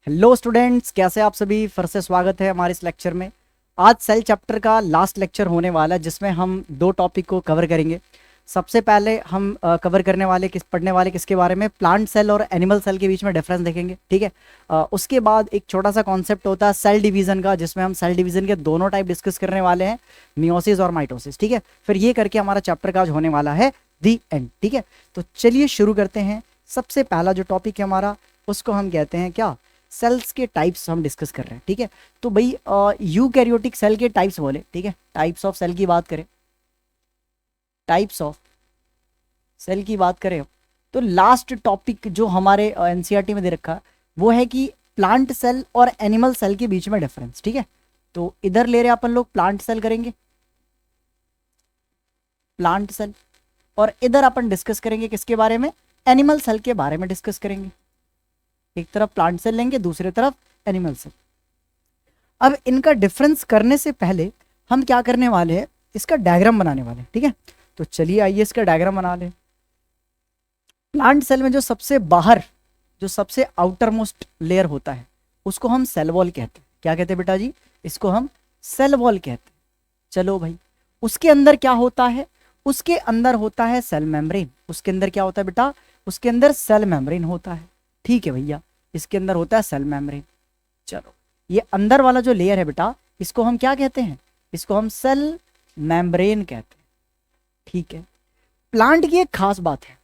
Hello students, कैसे आप सभी। फिर से स्वागत है हमारे इस लेक्चर में। आज सेल चैप्टर का लास्ट लेक्चर होने वाला है जिसमें हम दो टॉपिक को कवर करेंगे। सबसे पहले हम कवर करने वाले पढ़ने वाले किसके बारे में, प्लांट सेल और एनिमल सेल के बीच में डिफरेंस देखेंगे। ठीक है। उसके बाद एक छोटा सा कॉन्सेप्ट होता है सेल डिवीजन का, जिसमें हम सेल डिवीजन के दोनों टाइप डिस्कस करने वाले हैं, मियोसिस और माइटोसिस। ठीक है। फिर ये करके हमारा चैप्टर का आज होने वाला है दी एंड। ठीक है। तो चलिए शुरू करते हैं। सबसे पहला जो टॉपिक है हमारा, उसको हम कहते हैं क्या, सेल्स के टाइप्स हम डिस्कस कर रहे हैं। ठीक है। तो भाई यूकैरियोटिक सेल के टाइप्स बोले। ठीक है। टाइप्स ऑफ सेल की बात करें, टाइप्स ऑफ सेल की बात करें, तो लास्ट टॉपिक जो हमारे एनसीईआरटी में दे रखा है वो है कि प्लांट सेल और एनिमल सेल के बीच में डिफरेंस। ठीक है। तो इधर ले रहे अपन लोग प्लांट सेल करेंगे, प्लांट सेल, और इधर अपन डिस्कस करेंगे किसके बारे में, एनिमल सेल के बारे में डिस्कस करेंगे। एक तरफ प्लांट सेल लेंगे, दूसरी तरफ एनिमल सेल। अब इनका डिफरेंस करने से पहले हम क्या करने वाले हैं, इसका डायग्राम बनाने वाले हैं। ठीक है। तो चलिए आइए इसका डायग्राम बना लें। प्लांट सेल में जो सबसे बाहर, जो सबसे आउटर मोस्ट लेयर होता है उसको हम सेल वॉल कहते हैं। क्या कहते हैं बेटा जी, इसको हम सेल वॉल कहते हैं। चलो भाई, उसके अंदर क्या होता है, उसके अंदर होता है सेल मेम्ब्रेन। उसके अंदर क्या होता है बेटा, उसके अंदर सेल मेम्ब्रेन होता है। ठीक है भैया, इसके अंदर होता है सेल मेम्ब्रेन। चलो, ये अंदर वाला जो लेयर है बेटा, इसको हम क्या कहते हैं, इसको हम सेल मेम्ब्रेन कहते हैं। ठीक है। प्लांट की एक खास बात है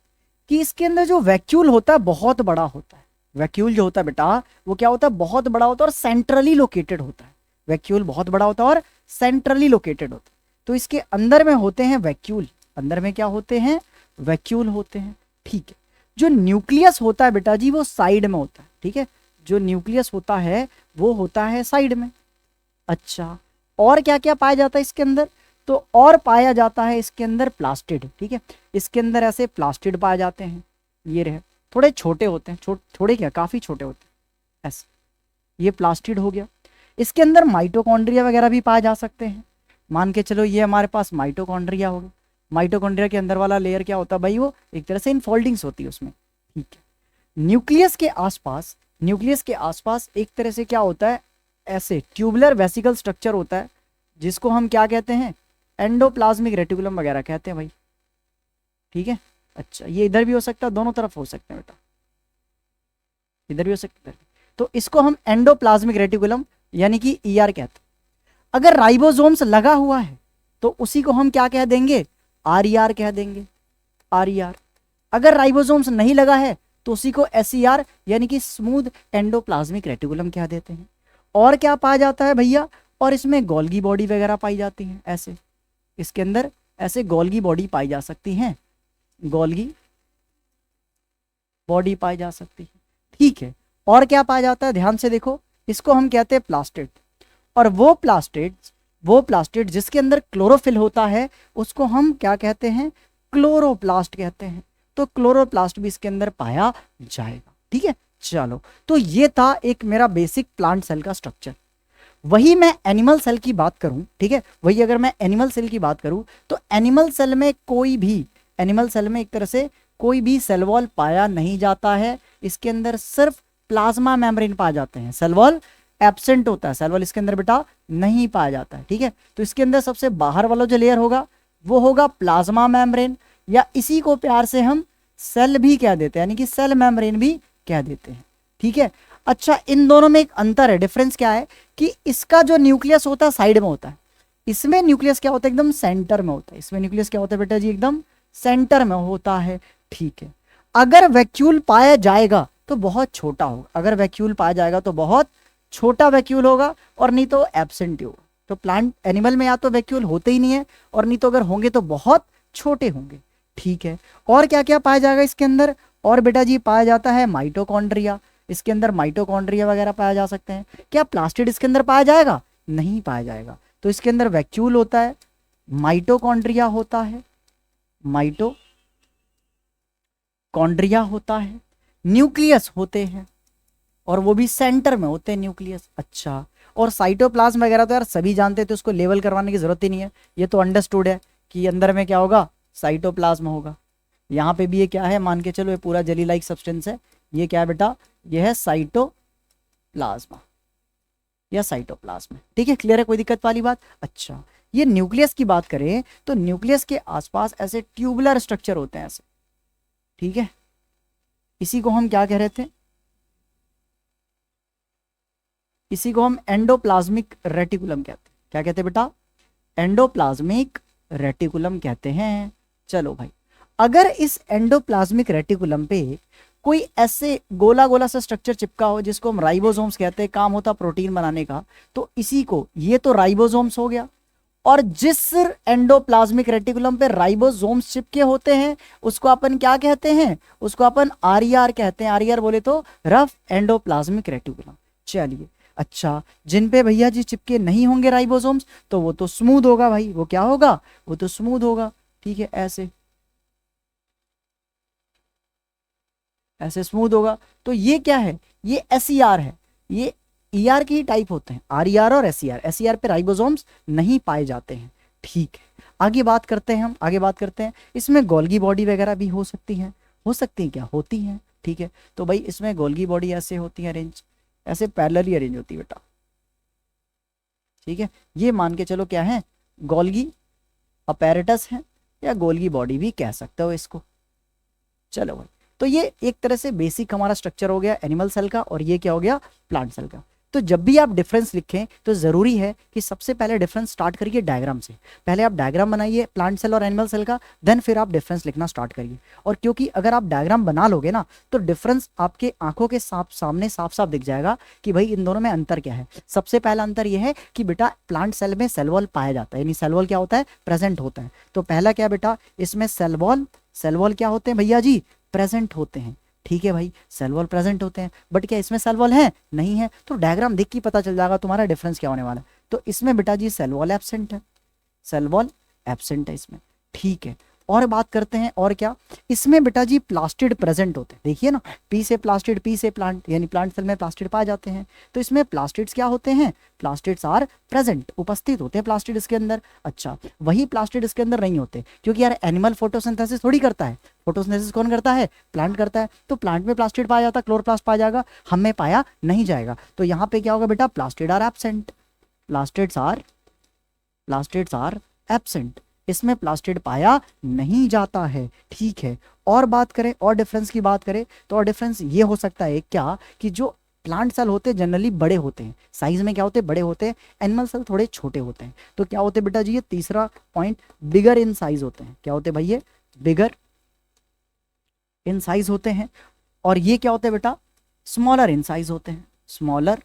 कि इसके अंदर जो वैक्यूल होता है बहुत बड़ा होता है। वैक्यूल जो होता है बेटा, वो क्या होता है, बहुत बड़ा होता है और सेंट्रली लोकेटेड होता है। वैक्यूल बहुत बड़ा होता है और सेंट्रली लोकेटेड होता है। तो इसके अंदर में होते हैं वैक्यूल, अंदर में क्या होते हैं, वैक्यूल होते हैं। ठीक है। जो न्यूक्लियस होता है बेटा जी, वो साइड में होता है। ठीक है। जो न्यूक्लियस होता है वो होता है साइड में। अच्छा, और क्या क्या पाया जाता है इसके अंदर, तो और पाया जाता है इसके अंदर प्लास्टिड। ठीक है। इसके अंदर ऐसे प्लास्टिड पाए जाते हैं, ये रहे, थोड़े छोटे होते हैं, थोड़े क्या, काफी छोटे होते हैं ऐसे, ये प्लास्टिड हो गया। इसके अंदर माइटोकॉन्ड्रिया वगैरह भी पाए जा सकते हैं। मान के चलो ये हमारे पास माइटोकॉन्ड्रिया हो गया। माइटोकॉन्ड्रिया के अंदर वाला लेयर क्या होता है भाई, वो एक तरह से इनफोल्डिंग्स होती है उसमें। ठीक है। न्यूक्लियस के आसपास, न्यूक्लियस के आसपास एक तरह से क्या होता है, ऐसे ट्यूबुलर वेसिकल स्ट्रक्चर होता है, जिसको हम क्या कहते हैं, एंडोप्लाज्मिक रेटिकुलम वगैरह कहते हैं भाई। ठीक है। अच्छा, ये इधर भी हो सकता है, दोनों तरफ हो सकते हैं बेटा, इधर भी हो सकता है। तो इसको हम एंडोप्लाज्मिक रेटिकुलम यानी कि ईआर कहते हैं। अगर राइबोसोम्स लगा हुआ है तो उसी को हम क्या कह देंगे, आरईआर कह देंगे, आरईआर। अगर राइबोसोम्स नहीं लगा है तो उसी को एसईआर यानी कि स्मूथ एंडोप्लाज्मिक रेटिकुलम कह देते हैं। और क्या पाया जाता है भैया, और इसमें गोल्गी बॉडी वगैरह पाई जाती है ऐसे, इसके अंदर ऐसे गोल्गी बॉडी पाई जा सकती हैं, गोल्गी बॉडी पाई जा सकती है। ठीक है। और क्या पाया जाता है, ध्यान से देखो, इसको हम कहते हैं प्लास्टिड। और वो प्लास्टिड जिसके अंदर क्लोरोफिल होता है उसको हम क्या कहते हैं, क्लोरोप्लास्ट कहते हैं। तो क्लोरोप्लास्ट भी इसके अंदर पाया जाएगा। ठीक है। चलो, तो ये था एक मेरा बेसिक प्लांट सेल का स्ट्रक्चर। वही मैं एनिमल सेल की बात करूं, ठीक है, वही अगर मैं एनिमल सेल की बात करूं तो एनिमल सेल में कोई भी, एनिमल सेल में एक तरह से कोई भी सेल वॉल पाया नहीं जाता है। इसके अंदर सिर्फ प्लाज्मा मेम्ब्रेन पाए जाते हैं, सेल वॉल एब्सेंट होता है, सेल वॉल इसके अंदर बेटा नहीं पाया जाता है। ठीक है। तो इसके अंदर सबसे बाहर वाला जो लेयर होगा वो होगा प्लाज्मा मेम्ब्रेन, या इसी को प्यार से हम सेल भी कह देते हैं, यानी कि सेल मेम्ब्रेन भी कह देते हैं। ठीक है। अच्छा, इन दोनों में एक अंतर है, डिफरेंस क्या है कि इसका जो न्यूक्लियस होता है साइड में होता है, इसमें न्यूक्लियस क्या होता है, एकदम सेंटर में होता है। इसमें न्यूक्लियस क्या होता है बेटा जी, एकदम सेंटर में होता है। ठीक है। अगर वैक्यूल पाया जाएगा तो बहुत छोटा होगा, अगर वैक्यूल पाया जाएगा तो बहुत छोटा वैक्यूल होगा, और नहीं तो एब्सेंट ही होगा। तो प्लांट एनिमल में या तो वैक्यूल होते ही नहीं है, और नहीं तो अगर होंगे तो बहुत छोटे होंगे। ठीक है। और क्या क्या पाया जाएगा इसके अंदर, और बेटा जी पाया जाता है माइटोकॉन्ड्रिया, इसके अंदर माइटोकॉन्ड्रिया वगैरह पाया जा सकते हैं। क्या प्लास्टिड इसके अंदर पाया जाएगा, नहीं पाया जाएगा। तो इसके अंदर वैक्यूल होता है, माइटोकॉन्ड्रिया होता है, माइटोकॉन्ड्रिया होता है, न्यूक्लियस होते हैं, और वो भी सेंटर में होते हैं न्यूक्लियस। अच्छा, और साइटोप्लाज्म वगैरह तो यार सभी जानते हैं, तो उसको लेवल करवाने की जरूरत ही नहीं है, ये तो अंडरस्टूड है कि अंदर में क्या होगा, साइटोप्लाज्म होगा। यहाँ पे भी ये क्या है, मान के चलो ये पूरा जेली लाइक सब्सटेंस है, ये क्या है बेटा, ये है साइटोप्लाज्म। प्लाज्मा या साइटोप्लाज्म, ठीक है, क्लियर है, कोई दिक्कत वाली बात। अच्छा, ये न्यूक्लियस की बात करें तो न्यूक्लियस के आसपास ऐसे ट्यूबुलर स्ट्रक्चर होते हैं ऐसे, ठीक है, इसी को हम क्या कह रहे थे, इसी को हम एंडोप्लाज्मिक रेटिकुलम कहते हैं। क्या कहते हैं बेटा, एंडोप्लाज्मिक रेटिकुलम कहते हैं। चलो भाई, अगर इस एंडोप्लाज्मिक रेटिकुलम पे कोई ऐसे गोला गोला सा स्ट्रक्चर चिपका हो जिसको हम राइबोसोम्स कहते हैं, काम होता प्रोटीन बनाने का, तो इसी को, ये तो राइबोसोम्स हो गया, और जिस एंडोप्लाज्मिक रेटिकुलम पे राइबोसोम्स चिपके होते हैं उसको अपन क्या कहते हैं, उसको अपन आरईआर कहते हैं। आरईआर बोले तो रफ एंडोप्लाज्मिक रेटिकुलम। चलिए, अच्छा, जिन पे भैया जी चिपके नहीं होंगे राइबोसोम्स तो वो तो स्मूथ होगा भाई, वो क्या होगा, वो तो स्मूथ होगा, ठीक है, ऐसे ऐसे स्मूथ होगा। तो ये क्या है, ये एसईआर है, ये ईआर की ही टाइप होते हैं, आरईआर और एसईआर। एसईआर पे राइबोसोम्स नहीं पाए जाते हैं, ठीक है। आगे बात करते हैं हम, आगे बात करते हैं, इसमें गोल्गी बॉडी वगैरह भी हो सकती हैं, हो सकती हैं क्या, होती हैं, ठीक है। तो भाई इसमें गोल्गी बॉडी ऐसे होती है अरेंज, ऐसे पैरेलली अरेंज होती है बेटा, ठीक है। ये मान के चलो क्या है, गोल्गी अपैरेटस है या गोल्गी बॉडी भी कह सकते हो इसको। चलो भाई, तो ये एक तरह से बेसिक हमारा स्ट्रक्चर हो गया एनिमल सेल का, और ये क्या हो गया, प्लांट सेल का। तो जब भी आप डिफरेंस लिखें तो जरूरी है कि सबसे पहले डिफरेंस स्टार्ट करिए डायग्राम से। पहले आप डायग्राम बनाइए प्लांट सेल और एनिमल सेल का, देन फिर आप डिफरेंस लिखना स्टार्ट करिए। और क्योंकि अगर आप डायग्राम बना लोगे ना तो डिफरेंस आपके आंखों के सामने साफ साफ दिख जाएगा कि भाई इन दोनों में अंतर क्या है। सबसे पहला अंतर यह है कि बेटा प्लांट सेल में सेल वॉल पाया जाता है, यानी सेल वॉल क्या होता है, प्रेजेंट होता है। तो पहला क्या बेटा, इसमें सेल वॉल क्या होते हैं भैया जी, प्रेजेंट होते हैं, ठीक है भाई, सेल वॉल प्रेजेंट होते हैं। बट क्या इसमें सेल वॉल है, नहीं है। तो डायग्राम देख के पता चल जाएगा तुम्हारा डिफरेंस क्या होने वाला है। तो इसमें बेटा जी सेल वॉल एब्सेंट है, सेल वॉल एब्सेंट है इसमें, ठीक है। और बात करते हैं, और क्या, इसमें बेटा जी प्लास्टिड प्रेजेंट होते हैं, देखिए ना, पी से प्लास्टिड, पी से प्लांट, यानी प्लांट सेल में प्लास्टिड पाए जाते हैं। तो इसमें प्लास्टिड्स क्या होते हैं, प्लास्टिड्स आर प्रेजेंट, उपस्थित होते हैं प्लास्टिड इसके अंदर। अच्छा, वही प्लास्टिड इसके अंदर नहीं होते, क्योंकि यार एनिमल फोटोसिंथेसिस थोड़ी करता है, फोटोसिंथेसिस कौन करता है, प्लांट करता है। तो प्लांट में प्लास्टिड पाया जाता है, क्लोरोप्लास्ट पाया जाएगा, हम में पाया नहीं जाएगा। तो यहाँ पे क्या होगा बेटा, plastid are absent, plastids are absent, इसमें प्लास्टिड पाया नहीं जाता है, ठीक है। और बात करें, और डिफरेंस की बात करें तो और डिफरेंस ये हो सकता है क्या, कि जो प्लांट सेल होते हैं जनरली बड़े होते हैं, साइज में क्या होते हैं, बड़े होते हैं। एनिमल सेल थोड़े छोटे होते हैं। तो क्या होते हैं बेटा जी, ये तीसरा पॉइंट, बिगर इन साइज होते हैं। क्या होते हैं भाई, ये बिगर इन साइज होते हैं। और ये क्या होते हैं बेटा, स्मॉलर इन साइज होते हैं, स्मॉलर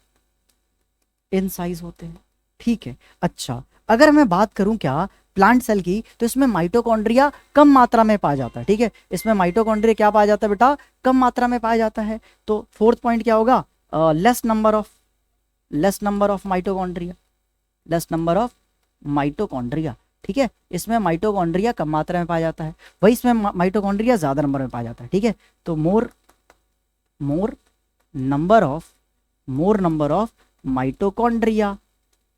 इन साइज होते हैं, ठीक है। अच्छा, अगर मैं बात करूं क्या प्लांट सेल की, तो इसमें माइटोकॉन्ड्रिया कम मात्रा में पाया जाता है, ठीक है। इसमें माइटोकॉन्ड्रिया क्या पाया जाता है बेटा, कम मात्रा में पाया जाता है। तो फोर्थ पॉइंट क्या होगा, less number of mitochondria, less number of mitochondria, ठीक है। इसमें माइटोकॉन्ड्रिया कम मात्रा में पाया जाता है, वही इसमें माइटोकॉन्ड्रिया ज्यादा नंबर में पाया जाता है, ठीक है। तो मोर नंबर ऑफ माइटोकॉन्ड्रिया,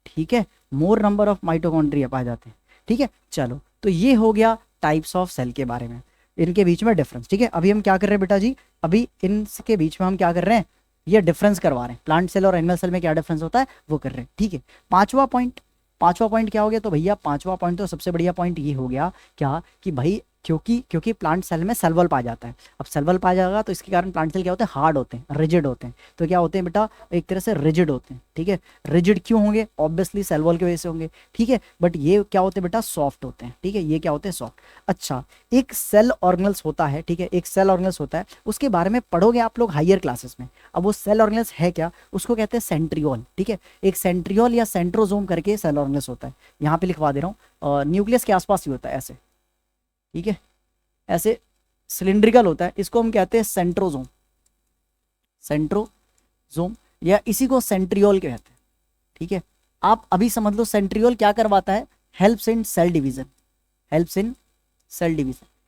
ठीक है, मोर नंबर ऑफ माइटोकॉन्ड्रिया पाए जाते हैं, ठीक है। चलो, तो ये हो गया टाइप्स ऑफ सेल के बारे में, इनके बीच में डिफरेंस, ठीक है। अभी हम क्या कर रहे हैं बेटा जी, अभी इनके बीच में हम क्या कर रहे हैं, ये डिफरेंस करवा रहे हैं, प्लांट सेल और एनिमल सेल में क्या डिफरेंस होता है वो कर रहे हैं, ठीक है। पांचवा पॉइंट क्या हो गया, तो भैया पांचवा पॉइंट तो सबसे बढ़िया पॉइंट ये हो गया क्या, कि भाई क्योंकि प्लांट सेल में सेल वॉल पाया जाता है। अब सेल वॉल पाया जाएगा तो इसके कारण प्लांट सेल क्या होते हैं, हार्ड होते हैं, रिजिड होते हैं। तो क्या होते हैं बेटा, एक तरह से रिजिड होते हैं, ठीक है। रिजिड क्यों होंगे, ऑब्वियसली सेल वॉल की वजह से होंगे, ठीक है। बट ये क्या होते हैं बेटा, सॉफ्ट होते हैं, ठीक है, ये क्या होते हैं, सॉफ्ट। अच्छा, एक सेल ऑर्गेनल्स होता है, ठीक है, एक सेल ऑर्गेनल्स होता है, उसके बारे में पढ़ोगे आप लोग हायर क्लासेस में। अब वो सेल ऑर्गेनल्स है क्या, उसको कहते हैं सेंट्रियोल, ठीक है। एक सेंट्रियोल या सेंट्रोजोम करके सेल ऑर्गेनल्स होता है, यहाँ पे लिखवा दे रहा हूँ, न्यूक्लियस के आसपास ही होता है ऐसे, ठीक है, ऐसे सिलिंड्रिकल होता है, इसको हम कहते हैं सेंट्रोजोम या इसी को सेंट्रियोल कहते हैं, ठीक है। आप अभी समझ लो सेंट्रियोल क्या करवाता है, हेल्प्स इन सेल डिवीजन,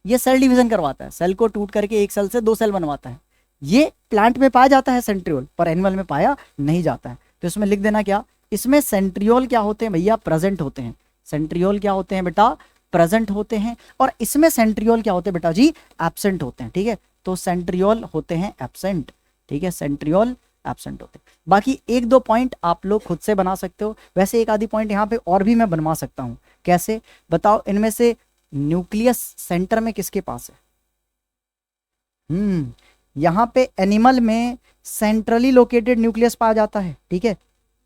ये सेल डिवीजन करवाता है, सेल को टूट करके एक सेल से दो सेल बनवाता है। ये प्लांट में पाया जाता है सेंट्रियोल, पर एनिमल में पाया नहीं जाता है। तो इसमें लिख देना क्या, इसमें सेंट्रियोल क्या होते हैं भैया, प्रेजेंट होते हैं, सेंट्रियोल क्या होते हैं बेटा, प्रेजेंट होते हैं। और इसमें सेंट्रियोल क्या होते हैं बेटा जी, एब्सेंट होते हैं, ठीक है। तो सेंट्रियोल होते हैं एब्सेंट, ठीक है, सेंट्रियोल एब्सेंट होते हैं। बाकी एक दो पॉइंट आप लोग खुद से बना सकते हो, वैसे एक आधी पॉइंट यहाँ पे और भी मैं बनवा सकता हूँ। कैसे बताओ, इनमें से न्यूक्लियस सेंटर में किसके पास है? यहाँ पे एनिमल में सेंट्रली लोकेटेड न्यूक्लियस पाया जाता है, ठीक है,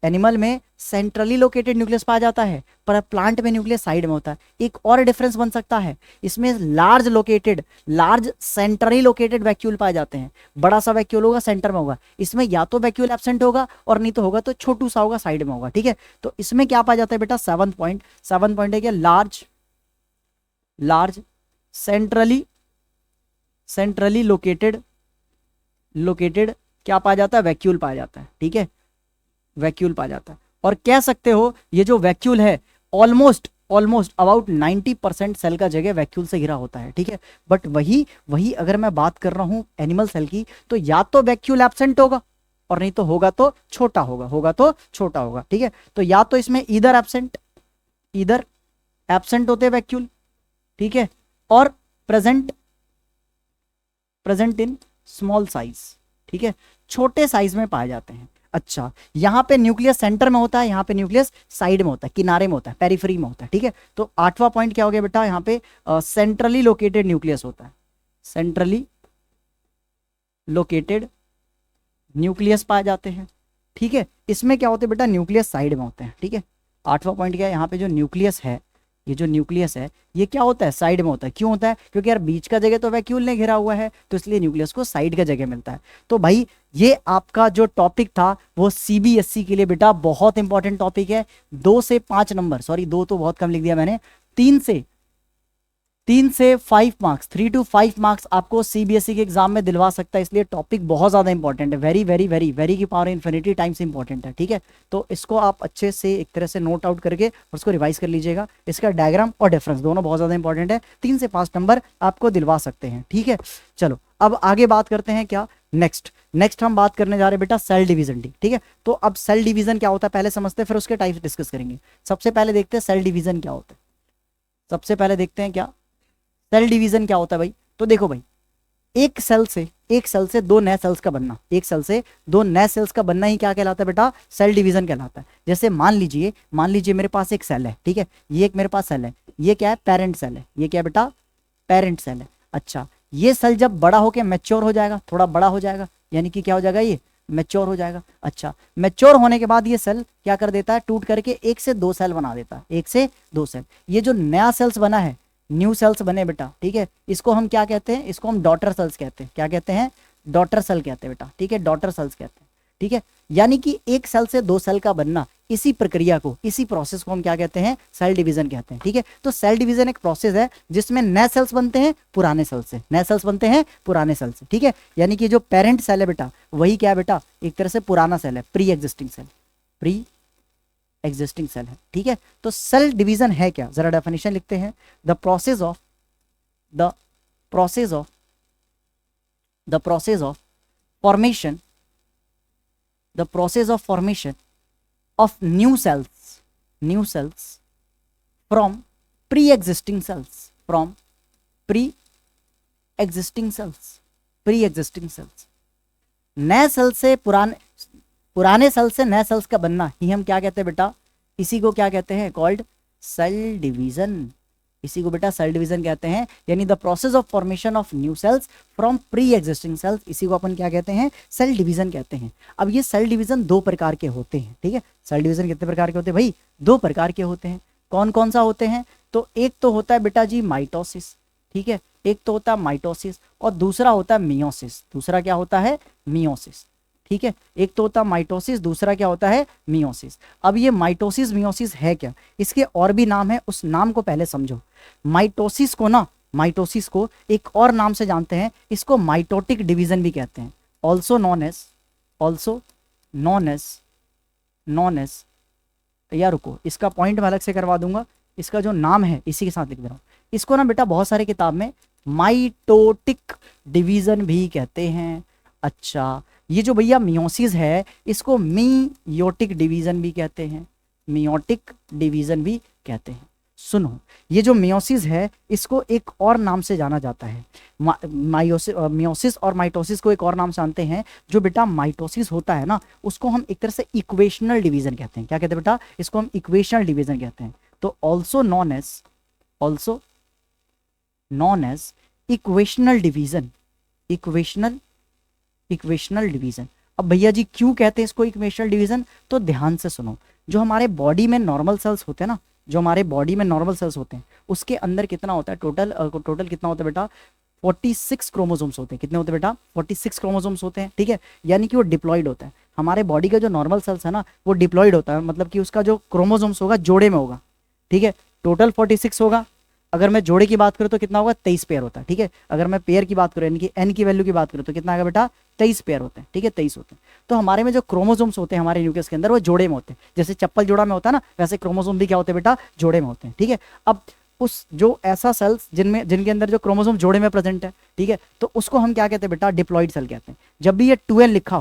एनिमल में सेंट्रली लोकेटेड न्यूक्लियस पाया जाता है, पर प्लांट में न्यूक्लियस साइड में होता है। एक और डिफरेंस बन सकता है, इसमें लार्ज सेंट्रली लोकेटेड वैक्यूल पाए जाते हैं। बड़ा सा वैक्यूल होगा, सेंटर में होगा, इसमें या तो वैक्यूल एब्सेंट होगा और नहीं तो होगा तो छोटू सा होगा, साइड में होगा, ठीक है। तो इसमें क्या पाया जाता है बेटा? 7 पॉइंट है क्या? लार्ज सेंट्रली लोकेटेड क्या पाया जाता है? वैक्यूल पाया जाता है, ठीक है, वैक्यूल पाया जाता है। और कह सकते हो ये जो वैक्यूल है ऑलमोस्ट अबाउट 90% सेल का जगह वैक्यूल से घिरा होता है, ठीक है। बट वही अगर मैं बात कर रहा हूं एनिमल सेल की, तो या तो वैक्यूल एब्सेंट होगा और नहीं तो होगा तो छोटा होगा, ठीक है। तो या तो इसमें इधर एब्सेंट होते वैक्यूल, ठीक है, और प्रेजेंट इन स्मॉल साइज, ठीक है, छोटे साइज में पाए जाते हैं। अच्छा, यहाँ पे न्यूक्लियस सेंटर में होता है, यहाँ पे न्यूक्लियस साइड में होता है, किनारे में होता है, पेरिफेरी में होता है, ठीक है। तो 8वां पॉइंट क्या हो गया बेटा? यहाँ पे सेंट्रली लोकेटेड न्यूक्लियस होता है, सेंट्रली लोकेटेड न्यूक्लियस पाए जाते हैं, ठीक है। इसमें क्या होते हैं बेटा? न्यूक्लियस साइड में होते हैं, ठीक है। 8वां पॉइंट क्या है? यहाँ पे जो न्यूक्लियस है, ये जो न्यूक्लियस है ये क्या होता है? साइड में होता है। क्यों होता है? क्योंकि यार बीच का जगह तो वैक्यूल ने घेरा हुआ है, तो इसलिए न्यूक्लियस को साइड का जगह मिलता है। तो भाई ये आपका जो टॉपिक था वो सीबीएसई के लिए बेटा बहुत इंपॉर्टेंट टॉपिक है। 2 से 5 नंबर, सॉरी 2 तो बहुत कम लिख दिया मैंने, 3 से 5 मार्क्स, 3 to 5 मार्क्स आपको सीबीएसई के एग्जाम में दिलवा सकता है। इसलिए टॉपिक बहुत ज्यादा इंपॉर्टेंट है, वेरी की पावर इन्फिनिटी टाइम्स इंपॉर्टेंट है, ठीक है। तो इसको आप अच्छे से एक तरह से नोट आउट करके और उसको रिवाइज कर लीजिएगा। इसका डायग्राम और डिफरेंस दोनों बहुत ज्यादा इंपॉर्टेंट है, 3 से 5 नंबर आपको दिलवा सकते हैं, ठीक है। चलो अब आगे बात करते हैं क्या? नेक्स्ट हम बात करने जा रहे हैं बेटा सेल डिवीजन, ठीक है। तो अब सेल डिवीजन क्या होता है पहले समझते हैं, फिर उसके टाइप्स डिस्कस करेंगे। सबसे पहले देखते हैं सेल डिवीजन क्या होता है। सबसे पहले देखते हैं क्या सेल डिवीजन क्या होता है भाई। तो देखो भाई, एक सेल से 2 नए सेल्स का बनना, एक सेल से 2 नए सेल्स का बनना ही क्या कहलाता है बेटा? सेल डिवीजन कहलाता है। जैसे मान लीजिए मेरे पास एक सेल है, ठीक है, ये एक मेरे पास सेल है, ये क्या है? पेरेंट सेल है। ये क्या बेटा? पेरेंट सेल है। अच्छा, ये सेल जब बड़ा होकर मैच्योर हो जाएगा, थोड़ा बड़ा हो जाएगा, यानी कि क्या हो जाएगा? ये मैच्योर हो जाएगा। अच्छा, मैच्योर होने के बाद ये सेल क्या कर देता है? टूट करके 1 से 2 सेल बना देता है, 1 से 2 सेल। ये जो नया सेल्स बना है, न्यू सेल्स बने बेटा, ठीक है, इसको हम क्या कहते हैं? इसको हम डॉटर सेल्स कहते हैं। क्या कहते हैं? डॉटर सेल कहते हैं बेटा, ठीक है, डॉटर सेल्स कहते हैं, ठीक है। यानी कि एक सेल से 2 सेल का बनना, इसी प्रक्रिया को, इसी प्रोसेस को हम क्या कहते हैं? सेल डिवीजन कहते हैं, ठीक है। तो सेल डिवीजन एक प्रोसेस है जिसमें नए सेल्स बनते हैं पुराने सेल से, ठीक है। यानी कि जो पेरेंट सेल है बेटा, वही क्या है बेटा? एक तरह से पुराना सेल है, प्री एग्जिस्टिंग सेल है, ठीक है। तो सेल डिवीजन है क्या? जरा डेफिनेशन लिखते हैं। The process formation of new cells from pre-existing cells। नए सेल से पुराने सेल से नए सेल्स का बनना ही हम क्या कहते हैं बेटा? इसी को क्या कहते हैं? Called cell division. इसी को बेटा सेल डिवीजन कहते हैं। यानी the process of formation of new cells from pre existing cells, इसी को अपन क्या कहते हैं? सेल डिवीजन कहते हैं। अब ये सेल डिवीजन 2 प्रकार के होते हैं, ठीक है। सेल डिवीजन कितने प्रकार के होते हैं भाई? 2 प्रकार के होते हैं। कौन कौन सा होते हैं? तो एक तो होता है बेटा जी माइटोसिस, ठीक है, एक तो होता है माइटोसिस और दूसरा होता है मियोसिस। दूसरा क्या होता है? मियोसिस, ठीक है। एक तो होता है माइटोसिस, दूसरा क्या होता है? मियोसिस। अब ये माइटोसिस मियोसिस है क्या? इसके और भी नाम है, उस नाम को पहले समझो। माइटोसिस को एक और नाम से जानते हैं, इसको माइटोटिक डिवीजन भी कहते हैं। ऑल्सो नॉन एज या रुको, इसका पॉइंट मैं अलग से करवा दूंगा, इसका जो नाम है इसी के साथ लिख दे रहा हूं। इसको ना बेटा बहुत सारे किताब में माइटोटिक डिवीजन भी कहते हैं। अच्छा, ये जो भैया मियोसिस है इसको मियोटिक डिवीजन भी कहते हैं, सुनो, ये जो मियोसिस है इसको एक और नाम से जाना जाता है, मियोसिस और माइटोसिस को एक और नाम से जानते हैं। जो बेटा माइटोसिस होता है ना, उसको हम एक तरह से इक्वेशनल डिवीजन कहते हैं। क्या कहते हैं बेटा? इसको हम इक्वेशनल डिवीजन कहते हैं। तो also known as equational division, equational division. अब भैया जी क्यों कहते हैं इसको इक्वेशनल डिवीजन? तो ध्यान से सुनो, जो हमारे बॉडी में नॉर्मल सेल्स होते हैं ना, जो हमारे बॉडी में नॉर्मल सेल्स होते हैं, उसके अंदर कितना होता है टोटल कितना होता है बेटा? 46 क्रोमोसोम्स होते हैं। कितने होते हैं बेटा? 46 क्रोमोसोम्स होते हैं। ठीक है, यानी कि वो डिप्लॉइड होता है। हमारे बॉडी का जो नॉर्मल सेल्स है ना, वो डिप्लॉइड होता है, मतलब कि उसका जो क्रोमोसोम्स होगा जोड़े में होगा। ठीक है, टोटल 46 होगा। अगर मैं जोड़े की बात करूं तो कितना होगा? 23 पेयर होता है। ठीक है, अगर मैं पेयर की बात करूं, यानी कि एन की वैल्यू की बात करूं तो कितना आएगा बेटा? 23 पेयर होते हैं। ठीक है, 23 होते हैं। तो हमारे में जो क्रोमोसोम्स होते हैं हमारे न्यूक्लियस के अंदर, वो जोड़े में होते हैं। जैसे चप्पल जोड़ा में होता है ना, वैसे क्रोमोसोम भी क्या होते हैं बेटा? जोड़े में होते हैं। ठीक है, अब उस जो ऐसा सेल्स जिनके अंदर जो क्रोमोसोम जोड़े में प्रेजेंट है, ठीक है, तो उसको हम क्या कहते हैं बेटा? डिप्लॉइड सेल कहते हैं। जब भी ये 2n लिखा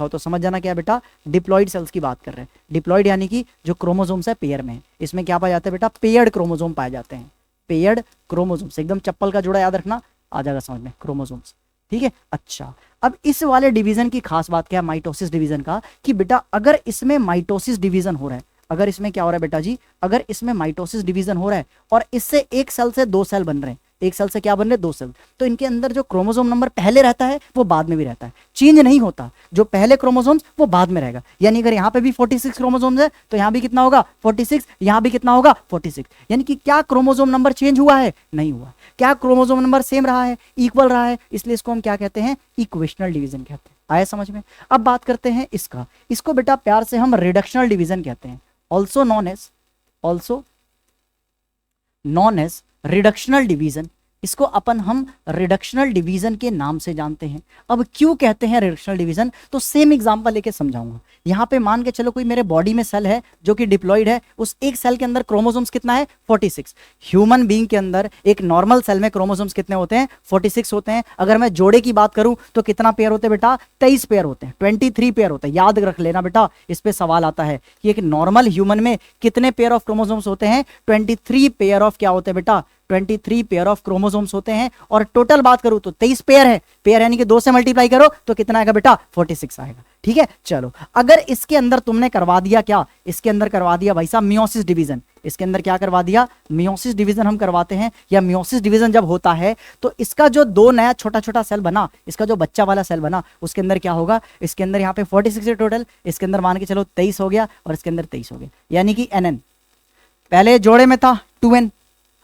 हो तो समझ जाना क्या बेटा? डिप्लॉइड सेल्स की बात कर रहे हैं। डिप्लॉइड यानी कि जो क्रोमोसोम्स है पेयर में है। इसमें क्या पाया जाता है बेटा? पेयर्ड क्रोमोसोम पाए जाते हैं। पेयर्ड क्रोमोसोम्स, एकदम चप्पल का जोड़ा याद रखना, आ जाएगा समझ में, क्रोमोसोम्स। ठीक है, अच्छा अब इस वाले डिवीजन की खास बात क्या है माइटोसिस डिवीजन का, कि बेटा अगर इसमें माइटोसिस डिवीजन हो रहा है, अगर इसमें क्या हो रहा है बेटा जी? अगर इसमें माइटोसिस डिवीजन हो रहा है और इससे एक सेल से 2 सेल बन रहे हैं, एक सेल से क्या बन रहे हैं? 2 सेल, तो इनके अंदर जो क्रोमोसोम नंबर पहले रहता है वो बाद में भी रहता है, चेंज नहीं होता। जो पहले क्रोमोसोम्स वो बाद में रहेगा। यानी अगर यहाँ पे भी 46 क्रोमोसोम्स है तो यहाँ भी कितना होगा? 46, यहाँ भी कितना होगा? 46। यानी कि क्या क्रोमोसोम नंबर चेंज हुआ है? नहीं हुआ। क्या क्रोमोसोम नंबर सेम रहा है, इक्वल रहा है? इसलिए इसको हम क्या कहते हैं? इक्वेशनल डिवीजन कहते हैं। आया समझ में? अब बात करते हैं इसका, इसको बेटा प्यार से हम रिडक्शनल डिवीजन कहते हैं। Also known as reductional division. इसको अपन हम रिडक्शनल डिवीजन के नाम से जानते हैं। अब क्यों कहते हैं रिडक्शनल डिवीजन? तो सेम एग्जांपल लेके समझाऊंगा। यहाँ पे मान के चलो कोई मेरे बॉडी में सेल है जो कि डिप्लॉइड है, उस एक सेल के अंदर क्रोमोसोम्स कितना है? 46। ह्यूमन बीइंग के अंदर एक नॉर्मल सेल में क्रोमोसोम्स कितने होते हैं? 46 होते हैं। अगर मैं जोड़े की बात करूं तो कितना पेयर होते हैं बेटा? 23 पेयर होते हैं, 23 पेयर होते हैं। याद रख लेना बेटा, इस पे सवाल आता है कि एक नॉर्मल ह्यूमन में कितने पेयर ऑफ क्रोमोसोम्स होते हैं? 23 पेयर ऑफ क्या होते हैं बेटा? 23 पेयर ऑफ क्रोमोसोम्स होते हैं। और टोटल बात करूं तो 23 पेयर है। पेयर यानी कि 2 से मल्टीप्लाई करो तो कितना आएगा बेटा? 46 आएगा। ठीक है, चलो अगर इसके अंदर तुमने करवा दिया क्या? इसके अंदर करवा दिया भाई साहब मियोसिस डिवीजन। इसके अंदर क्या करवा दिया? मियोसिस डिवीजन हम करवाते हैं। या मियोसिस डिवीजन जब होता है तो इसका जो 2 नया छोटा छोटा सेल बना, इसका जो बच्चा वाला सेल बना, उसके अंदर क्या होगा? इसके अंदर यहाँ पे 46 है टोटल, इसके अंदर मान के चलो 23 हो गया और इसके अंदर 23 हो गया, यानी कि nn। पहले जोड़े में था 2n,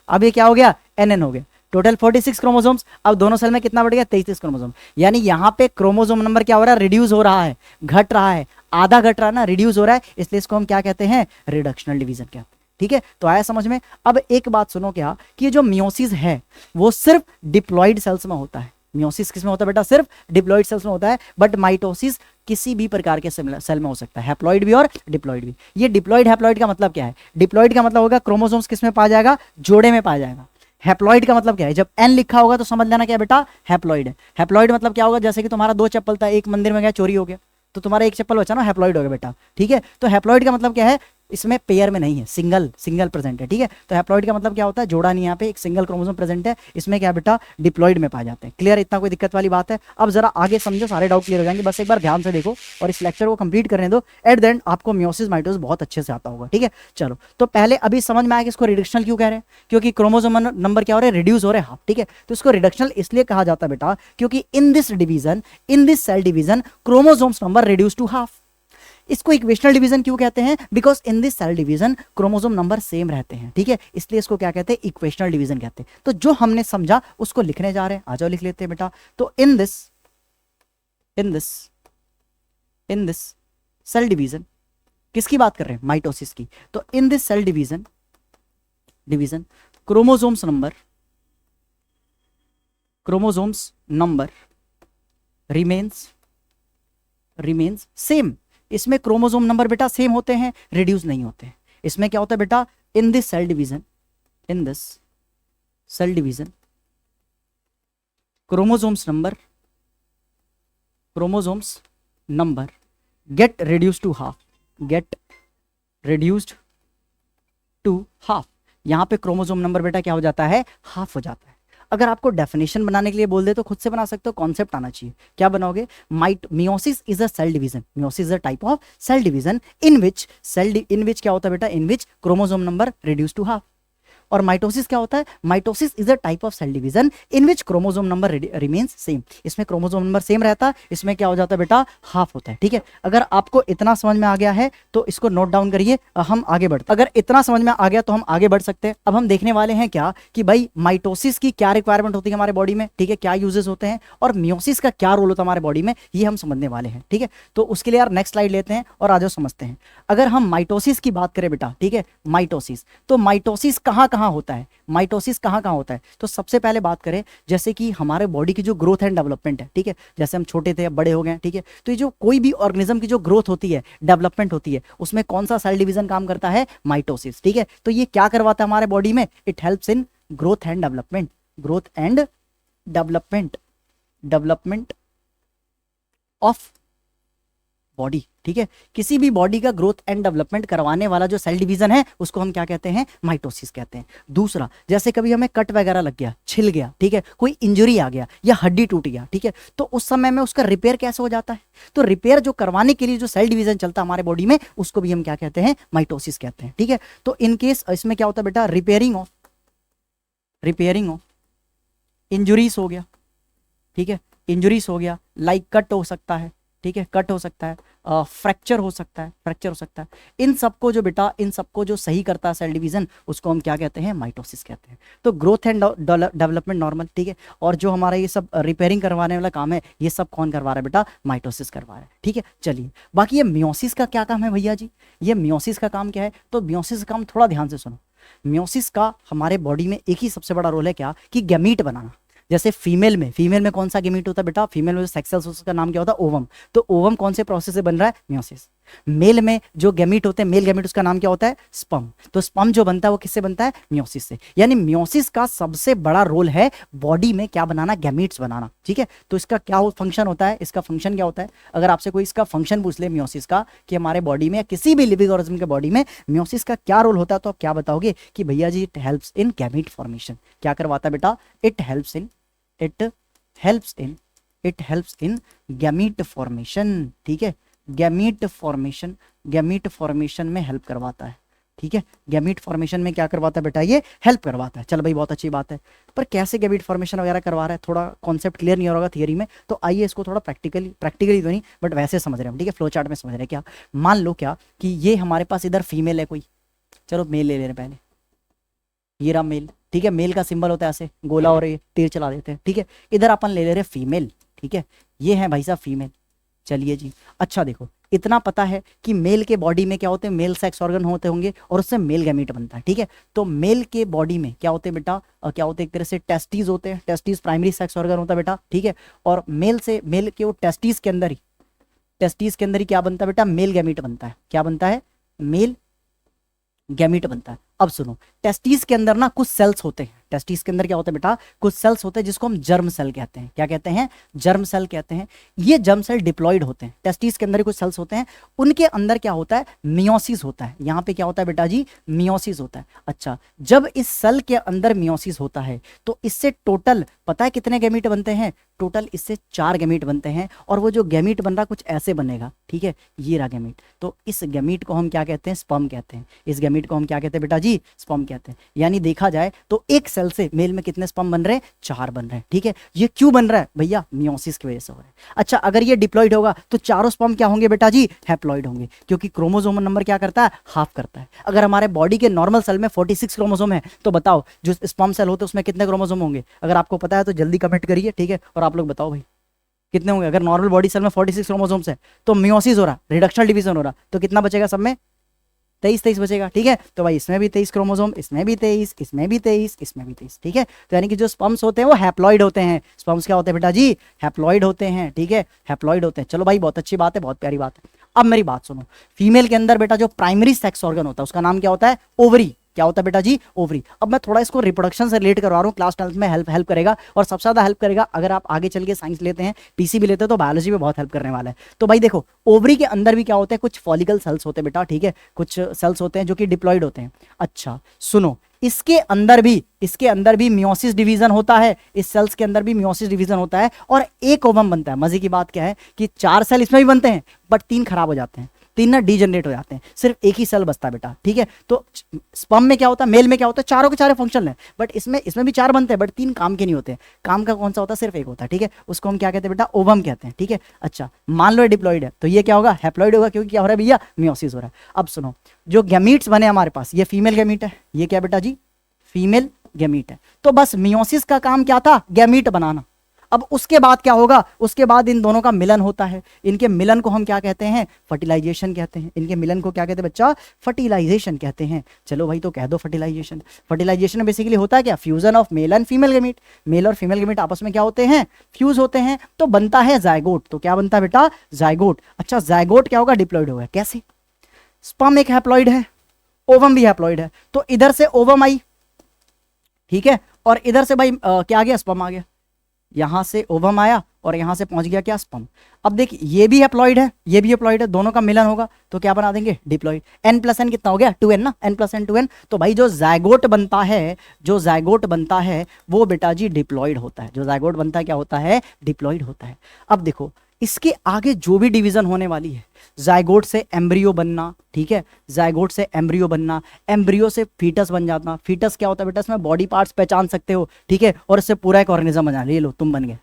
अब ये क्या हो गया? nn हो गया। Total 46 chromosomes. अब दोनों सेल में कितना बढ़ गया? 23 क्रोमोसोम। यानी यहाँ पे क्रोमोसोम नंबर क्या हो रहा है? रिड्यूस हो रहा है, घट रहा है, आधा घट रहा है ना, रिड्यूस हो रहा है। इसलिए इसको हम क्या कहते हैं? रिडक्शनल डिवीजन कहते हैं। ठीक है, तो आया समझ में? अब एक बात सुनो क्या, कि जो मियोसिस है वो सिर्फ डिप्लॉइड सेल्स में होता है। मियोसिस किस में होता है बेटा? सिर्फ डिप्लॉइड सेल्स में होता है। बट माइटोसिस किसी भी प्रकार के सेल में हो सकता है, हैप्लॉइड भी और डिप्लॉइड भी। ये डिप्लॉइड हैप्लॉइड का मतलब क्या है? डिप्लॉइड का मतलब होगा क्रोमोसोम्स किस में पाया जाएगा? जोड़े में पाया जाएगा। हैप्लॉइड का मतलब क्या है? जब एन लिखा होगा तो समझ लेना क्या बेटा? हैप्लॉइड है। हैप्लॉइड मतलब क्या होगा? जैसे कि तुम्हारा 2 चप्पल था, एक मंदिर में गया चोरी हो गया, तो तुम्हारा एक चप्पल बचा ना, हैप्लॉइड हो गया बेटा। ठीक है, तो हैप्लॉइड का मतलब क्या है? इसमें पेयर में नहीं है, सिंगल प्रेजेंट है। ठीक है, तो हैप्लॉइड का मतलब क्या होता है? जोड़ा नहीं, यहाँ पे एक सिंगल क्रोमोसोम प्रेजेंट है। इसमें क्या बेटा? डिप्लॉइड में पाए जाते हैं। क्लियर? इतना कोई दिक्कत वाली बात है? अब जरा आगे समझो, सारे डाउट क्लियर हो जाएंगे। बस एक बार ध्यान से देखो और इस लेक्चर को कंप्लीट करने दो। एट द एंड आपको मियोसिस माइटोसिस बहुत अच्छे से आता होगा। ठीक है, चलो तो पहले अभी समझ में आया कि इसको रिडक्शनल क्यों कह रहे हैं? क्योंकि क्रोमोसोम नंबर क्या हो रहे हैं? रिड्यूस हो रहे हैं हाफ। ठीक है, तो इसको रिडक्शनल इसलिए कहा जाता है बेटा क्योंकि in this cell division chromosomes number reduce to half. इसको इक्वेशनल डिवीजन क्यों कहते हैं? Because in this cell division chromosome number same रहते हैं। ठीक है, इसलिए इसको क्या कहते हैं? इक्वेशनल डिवीजन कहते हैं। तो जो हमने समझा उसको लिखने जा रहे हैं, आ जाओ लिख लेते हैं बेटा। तो इन दिस सेल डिवीजन, किसकी बात कर रहे हैं? माइटोसिस की। तो in this cell division chromosomes number remains same. इसमें क्रोमोसोम नंबर बेटा सेम होते हैं, रिड्यूस नहीं होते हैं। इसमें क्या होता है बेटा? In this cell division chromosomes number get reduced to half. यहाँ पे क्रोमोसोम नंबर बेटा क्या हो जाता है, हाफ हो जाता है। अगर आपको डेफिनेशन बनाने के लिए बोल दे तो खुद से बना सकते हो, कॉन्सेप्ट आना चाहिए। क्या बनाओगे, meiosis is a cell division, meiosis is a type of cell division in which क्या होता है बेटा, in which chromosome number reduce to half. और माइटोसिस क्या होता है, mitosis is a type of cell division in which chromosome number remains same, इसमें chromosome number same रहता है, इसमें क्या हो जाता है बेटा, हाफ होता है। ठीक है, अगर आपको इतना समझ में आ गया है तो इसको नोट डाउन करिए, हम आगे बढ़ते। अगर इतना समझ में आ गया तो हम आगे बढ़ सकते हैं। अब हम देखने वाले हैं क्या कि भाई माइटोसिस की क्या रिक्वायरमेंट होती है हमारे बॉडी में, ठीक है, क्या यूजेस होते हैं, और मियोसिस का क्या रोल होता है हमारे बॉडी में, ये हम समझने वाले हैं। ठीक है, तो उसके लिए यार नेक्स्ट स्लाइड लेते हैं और आज समझते हैं। अगर हम माइटोसिस की बात करें बेटा, ठीक है, माइटोसिस, तो माइटोसिस कहाँ कहाँ होता है, माइटोसिस कहाँ कहाँ होता है, तो सबसे पहले बात करें जैसे कि हमारे बॉडी की जो ग्रोथ एंड डेवलपमेंट है, ठीक है, जैसे हम छोटे थे अब बड़े हो गए, ठीक है, तो ये जो कोई भी ऑर्गेनिज्म की जो ग्रोथ होती है, डेवलपमेंट होती है, उसमें कौन सा सेल डिवीजन काम करता है, माइटोसिस। ठीक है, तो ये क्या करवाता है हमारे बॉडी में, it helps in growth and development, growth and development, development of body. ठीक है, किसी भी बॉडी का ग्रोथ एंड डेवलपमेंट करवाने वाला जो सेल डिवीजन है उसको हम क्या कहते हैं, माइटोसिस कहते हैं। दूसरा, जैसे कभी हमें कट वगैरह लग गया, छिल गया, ठीक है, कोई इंजरी आ गया या हड्डी टूट गया, ठीक है, तो उस समय में उसका रिपेयर कैसे हो जाता है, तो रिपेयर जो करवाने के लिए जो सेल डिवीजन चलता है हमारे बॉडी में उसको भी हम क्या कहते हैं, माइटोसिस कहते हैं। ठीक है, तो इन केस इसमें क्या होता है बेटा, रिपेयरिंग ऑफ इंजुरीज हो गया, ठीक है, इंजुरीज हो गया, लाइक कट हो सकता है, ठीक है, कट हो सकता है, फ्रैक्चर हो सकता है, इन सबको जो बेटा, इन सबको जो सही करता है सेल डिवीजन उसको हम क्या कहते हैं, माइटोसिस कहते हैं। तो ग्रोथ एंड डेवलपमेंट नॉर्मल, ठीक है, और जो हमारा ये सब रिपेयरिंग करवाने वाला काम है ये सब कौन करवा रहा है बेटा, माइटोसिस करवा रहा है। ठीक है, चलिए बाकी ये मियोसिस का क्या काम है भैया जी, ये मियोसिस का काम क्या है, तो मियोसिस का काम थोड़ा ध्यान से सुनो। मियोसिस का हमारे बॉडी में एक ही सबसे बड़ा रोल है क्या, कि गैमीट बनाना। जैसे फीमेल में कौन सा गैमीट होता है बेटा, फीमेल में जो सेक्स सेल्स उसका नाम क्या होता है, ओवम। तो ओवम कौन से प्रोसेस से बन रहा है, मियोसिस। मेल में जो गैमीट होते हैं, मेल गैमीट, उसका नाम क्या होता है, स्पर्म। तो स्पर्म जो बनता है वो किससे बनता है, मियोसिस से। यानी मियोसिस का सबसे बड़ा रोल है बॉडी में क्या बनाना, गैमीट्स बनाना। ठीक है, तो इसका क्या फंक्शन होता है, इसका फंक्शन क्या होता है, अगर आपसे कोई इसका फंक्शन पूछ ले मियोसिस का, कि हमारे बॉडी में या किसी भी लिविंग ऑर्गेनिज्म के बॉडी में मियोसिस का क्या रोल होता है, तो आप क्या बताओगे कि भैया जी it helps in gamete formation. क्या करवाता है बेटा, it helps in gamete formation. ठीक है, गैमीट फॉर्मेशन में हेल्प करवाता है। ठीक है, गैमीट फॉर्मेशन में क्या करवाता है बेटा, ये हेल्प करवाता है। चल भाई बहुत अच्छी बात है, पर कैसे गैमीट फॉर्मेशन वगैरह करवा रहा है, थोड़ा कॉन्सेप्ट क्लियर नहीं हो रहा थियरी में, तो आइए इसको थोड़ा प्रैक्टिकली तो नहीं बट वैसे समझ रहे हैं। ठीक है, फ्लो चार्ट में समझ रहे हैं। क्या मान लो क्या कि ये हमारे पास इधर फीमेल है कोई, चलो मेल ले रहे हैं पहले, ये रहा मेल। ठीक है, मेल का सिंबल होता है ऐसे गोला और ये तीर चला देते हैं। ठीक है, इधर अपन ले ले रहे फीमेल। ठीक है, ये है भाई साहब फीमेल। चलिए जी, अच्छा देखो इतना पता है कि मेल के बॉडी में क्या होते हैं, मेल सेक्स ऑर्गन होते होंगे और उससे मेल गैमीट बनता है। ठीक है, तो मेल के बॉडी में क्या होते हैं बेटा, क्या होते हैं, एक तरह से टेस्टीज होते हैं, टेस्टीज प्राइमरी सेक्स ऑर्गन होता है बेटा। ठीक है, और मेल के वो टेस्टीज के अंदर ही क्या बनता है बेटा, मेल गैमीट बनता है। क्या बनता है, मेल गैमीट बनता है। अब सुनो, टेस्टिस के अंदर ना कुछ सेल्स होते हैं, टेस्टिस के अंदर क्या होता है बेटा, कुछ सेल्स होते हैं जिसको हम जर्म सेल कहते हैं। क्या कहते हैं, जर्म सेल कहते हैं। ये जर्म सेल डिप्लॉयड होते हैं, टेस्टिस के अंदर कुछ सेल्स होते हैं, उनके अंदर क्या होता है, मियोसिस होता है। यहाँ पे क्या होता है बेटा जी, मियोसिस होता है। अच्छा, जब इस सेल के अंदर मियोसिस होता है तो इससे टोटल पता है कितने गैमीट बनते हैं, टोटल इससे 4 गैमीट बनते हैं। और वो जो गैमीट बन रहा कुछ ऐसे बनेगा। ठीक है, ये रहा गैमीट। तो इस गैमीट को हम क्या कहते हैं, स्पर्म कहते हैं। इस गैमीट को हम क्या कहते हैं बेटा जी, स्पर्म कहते हैं। यानी देखा जाए तो एक सेल से मेल में कितने स्पर्म बन रहे हैं, 4 बन रहे हैं। ठीक है, ये क्यों बन रहा है भैया, मियोसिस की वजह से हो रहा है। अच्छा, अगर ये डिप्लॉयड होगा तो चारों स्पर्म क्या होंगे बेटा जी, हैप्लॉयड होंगे, क्योंकि क्रोमोसोम नंबर क्या करता है, हाफ करता है। अगर हमारे बॉडी के नॉर्मल सेल में 46 क्रोमोसोम है तो बताओ जो स्पर्म सेल होते हैं उसमें कितने क्रोमोसोम होंगे, अगर आपको पता है तो जल्दी कमेंट करिए। ठीक है, और आप लोग बताओ भाई कितने होंगे। अगर नॉर्मल बॉडी सेल में 46 क्रोमोसोम्स है तो मियोसिस हो रहा, रिडक्शनल डिवीजन हो रहा, तो कितना बचेगा, सब में 23 बचेगा। ठीक है, तो भाई इसमें भी 23 क्रोमोसोम, इसमें भी 23, इसमें भी 23, इसमें भी 23। ठीक है, तो यानी कि जो स्पर्म्स होते हैं वो हैप्लॉइड होते हैं। स्पर्म्स क्या होते हैं बेटा जी, हैप्लॉइड होते हैं। ठीक है, हैप्लॉइड होते हैं। चलो भाई बहुत अच्छी बात है, बहुत प्यारी बात है। अब मेरी बात सुनो, फीमेल के अंदर बेटा जो प्राइमरी सेक्स ऑर्गन होता है उसका नाम क्या होता है, ओवरी। क्या होता है बेटा जी, ओवरी। अब मैं थोड़ा इसको रिप्रोडक्शन से रिलेट करवा रहा हूँ, क्लास 12 में हेल्प करेगा और सबसे ज्यादा हेल्प करेगा अगर आप आगे चल के साइंस लेते हैं, पीसी भी लेते हैं तो बायोलॉजी में बहुत हेल्प करने वाला है। तो भाई देखो, ओवरी के अंदर भी क्या होते हैं, कुछ फॉलिकल सेल्स होते हैं बेटा। ठीक है, कुछ सेल्स होते हैं जो कि डिप्लॉयड होते हैं। अच्छा सुनो, इसके अंदर भी मियोसिस डिवीजन होता है, इस सेल्स के अंदर भी मियोसिस डिवीजन होता है और एक ओवम बनता है। मजे की बात क्या है कि 4 सेल इसमें भी बनते हैं बट 3 खराब हो जाते हैं, 3 ना डीजनरेट हो जाते हैं, सिर्फ एक ही सेल बचता है बेटा, ठीक है। तो स्पर्म में क्या होता है, मेल में क्या होता है, चारों के चारों फंक्शनल है, बट इसमें भी 4 बनते हैं बट 3 काम के नहीं होते। काम का कौन सा होता है, सिर्फ एक होता है, ठीक है। उसको हम क्या कहते हैं बेटा, ओवम कहते हैं, ठीक है। अच्छा मान लो डिप्लॉइड है तो ये क्या होगा, हैप्लॉइड होगा, क्योंकि क्या हो रहा है भैया, मियोसिस हो रहा है। अब सुनो, जो गैमीट्स बने हमारे पास, ये फीमेल गैमीट है, ये क्या बेटा जी, फीमेल गैमीट है। तो बस मियोसिस का काम क्या था, गैमीट बनाना। अब उसके बाद क्या होगा, उसके बाद इन दोनों का मिलन होता है, इनके मिलन को हम क्या कहते हैं, फर्टिलाइजेशन कहते हैं। इनके मिलन को क्या कहते हैं बच्चा, फर्टिलाइजेशन कहते हैं। चलो भाई तो कह दो फर्टिलाइजेशन। फर्टिलाइजेशन में बेसिकली होता है क्या, fusion of male and female gamete. Male और फीमेल गैमीट आपस में क्या होते हैं, फ्यूज होते हैं, तो बनता है जायगोट। तो क्या बनता है बेटा, जायगोट। अच्छा जायगोट क्या होगा, डिप्लॉइड होगा। कैसे, स्पर्म एक हैप्लॉइड है, ओवम भी हैप्लॉइड है, तो इधर से ओवम आई, ठीक है, और इधर से भाई क्या आ गया, स्पर्म आ गया। यहां से ओवम आया और यहां से पहुंच गया क्या, स्पर्म। अब देखिए ये भी हैप्लॉइड है, ये भी हैप्लॉइड है, दोनों का मिलन होगा तो क्या बना देंगे, डिप्लॉइड। n+n कितना हो गया, 2n ना, n+n 2n। तो भाई जो जायगोट बनता है, जो जायगोट बनता है वो बेटा जी डिप्लॉइड होता है। जो जायगोट बनता है क्या होता है, डिप्लॉइड होता है। अब देखो इसके आगे जो भी डिवीजन होने वाली है, जायगोट से एम्ब्रियो बनना, ठीक है, जायगोट से एम्ब्रियो बनना, एम्ब्रियो से फीटस बन जाना। फीटस क्या होता है बेटा, इसमें बॉडी पार्ट्स पहचान सकते हो, ठीक है, और इससे पूरा एक ऑर्गेनिज्म बन जाना, ये लो तुम बन गए,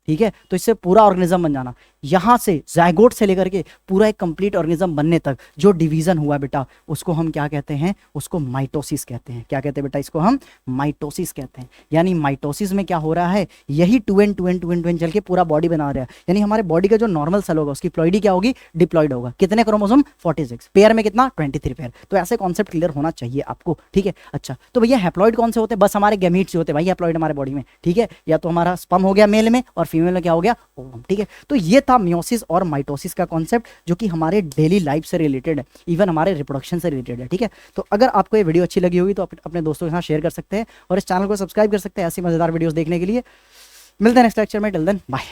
ठीक है। तो इससे पूरा ऑर्गेनिज्म बन जाना, यहां से जायगोट से लेकर के पूरा एक कंप्लीट ऑर्गेनिज्म बनने तक जो डिवीजन हुआ बेटा, उसको हम क्या कहते हैं, उसको माइटोसिस कहते हैं। क्या कहते हैं बेटा, इसको हम माइटोसिस कहते हैं। यानी माइटोसिस में क्या हो रहा है, यही 2n 2n 2n 2n चल के पूरा बॉडी बना रहा है। यानी हमारे बॉडी का जो नॉर्मल सेल होगा उसकी प्लॉइडी क्या होगी, डिप्लॉइड होगा। कितने क्रोमोसोम, 46, पेयर में कितना, 23 पेयर। तो ऐसे कॉन्सेप्ट क्लियर होना चाहिए आपको, ठीक है। अच्छा तो भैया हैप्लॉइड कौन से होते हैं, बस हमारे गैमीट्स होते हैं भाई हैप्लॉइड हमारे बॉडी में, ठीक है। या तो हमारा स्पर्म हो गया मेल में और फीमेल में क्या हो गया, ओवम, ठीक है। तो ये था मियोसिस और माइटोसिस का कॉन्सेप्ट जो कि हमारे डेली लाइफ से रिलेटेड है, इवन हमारे रिप्रोडक्शन से रिलेटेड है, ठीक है। तो अगर आपको ये वीडियो अच्छी लगी होगी तो अपने दोस्तों के साथ शेयर कर सकते हैं और इस चैनल को सब्सक्राइब कर सकते हैं ऐसी मजेदार वीडियोस देखने के लिए। मिलते हैं नेक्स्ट लेक्चर में, टिल देन बाय।